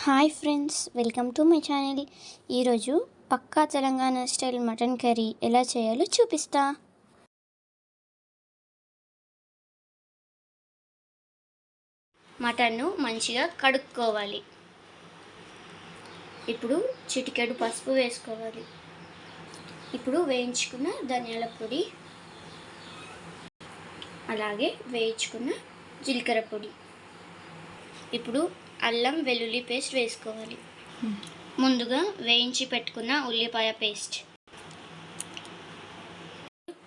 Hi friends, welcome to my channel. ఈరోజు పక్కా Telangana style mutton curry ఎలా చేయాలో చూపిస్తా. మటన్ను మంచిగా కడుక్కోవాలి. ఇప్పుడు చిటికెడు పసుపు వేసుకోవాలి. ఇప్పుడు వేయించుకున్న ధనియాల పొడి, అలాగే వేయించుకున్న జీలకర్ర పొడి. ఇప్పుడు అల్లం వెల్లుల్లి పేస్ట్ వేసుకోవాలి. ముందుగా వేయించి పెట్టుకున్న ఉల్లిపాయ పేస్ట్,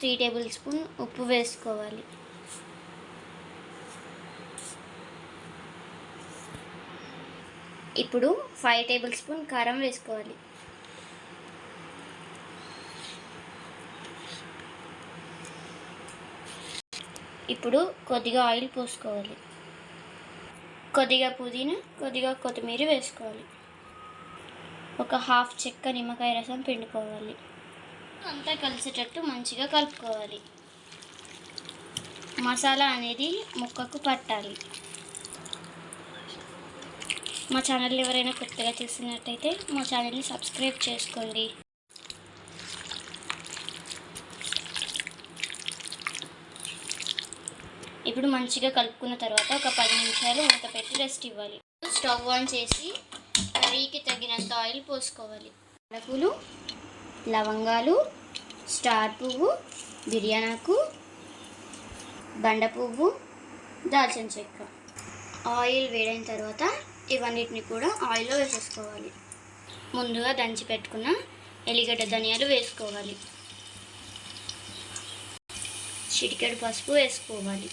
3 టేబుల్ స్పూన్ ఉప్పు వేసుకోవాలి. ఇప్పుడు 5 టేబుల్ స్పూన్ కారం వేసుకోవాలి. ఇప్పుడు కొద్దిగా ఆయిల్ పోసుకోవాలి. కొద్దిగా పుదీనా, కొద్దిగా కొత్తిమీర వేసుకోవాలి. ఒక హాఫ్ చెక్క నిమ్మకాయ రసం పిండుకోవాలి. అంతా కలిసేటట్టు మంచిగా కలుపుకోవాలి. మసాలా అనేది ముక్కకు పట్టాలి. మా ఛానల్ ఎవరైనా కొత్తగా చూస్తున్నట్టయితే మా ఛానల్ని సబ్స్క్రైబ్ చేసుకోండి. ఇప్పుడు మంచిగా కలుపుకున్న తర్వాత ఒక 10 నిమిషాలు మూత పెట్టి రెస్ట్ ఇవ్వాలి. స్టవ్ ఆన్ చేసి కర్రీకి తగినంత ఆయిల్ పోసుకోవాలి. యాలకులు, లవంగాలు, స్టార్ పువ్వు, బిర్యానాకు, బండ పువ్వు, దాల్చిన చెక్క. ఆయిల్ వేడైన తర్వాత ఇవన్నిటిని కూడా ఆయిల్లో వేసేసుకోవాలి. ముందుగా దంచి పెట్టుకున్న ఎల్లిగడ్డ ధనియాలు వేసుకోవాలి. చిటికెడు పసుపు వేసుకోవాలి.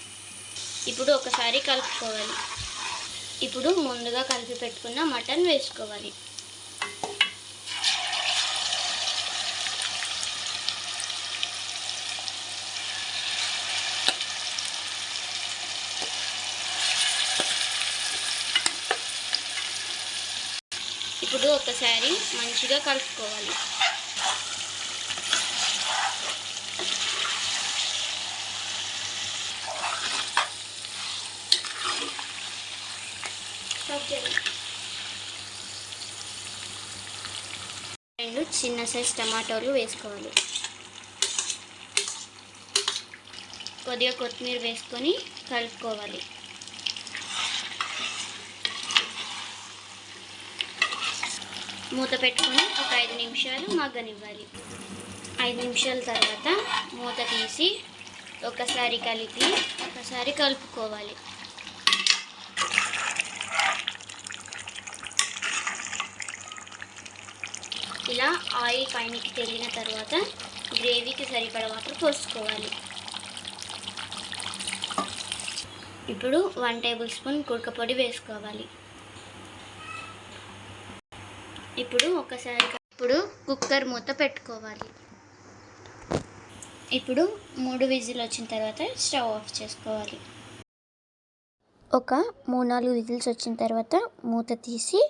ఇప్పుడు ఒకసారి కలుపుకోవాలి. ఇప్పుడు ముందుగా కలిపి పెట్టుకున్న మటన్ వేసుకోవాలి. ఇప్పుడు ఒకసారి మంచిగా కలుపుకోవాలి. రెండు చిన్న సైజ్ టమాటోలు వేసుకోవాలి. కొద్దిగా కొత్తిమీర వేసుకొని కలుపుకోవాలి. మూత పెట్టుకొని ఒక 5 నిమిషాలు మగ్గనివ్వాలి. 5 నిమిషాల తర్వాత మూత తీసి ఒకసారి కలిపి ఒకసారి కలుపుకోవాలి. ఇలా ఆయిల్ పైనకి తేలిన తర్వాత గ్రేవీకి సరిపడా వాటర్ పోసుకోవాలి. ఇప్పుడు 1 టేబుల్ స్పూన్ కుడక పొడి వేసుకోవాలి. ఇప్పుడు కుక్కర్ మూత పెట్టుకోవాలి. ఇప్పుడు 3 విజిల్ వచ్చిన తర్వాత స్టవ్ ఆఫ్ చేసుకోవాలి. ఒక 3-4 విజిల్స్ వచ్చిన తర్వాత మూత తీసి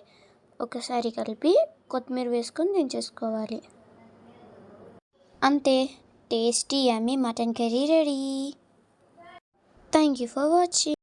ఒకసారి కలిపి కొత్తిమీర వేసుకొని దించేసుకోవాలి. అంతే, tasty yummy mutton curry ready. Thank you for watching.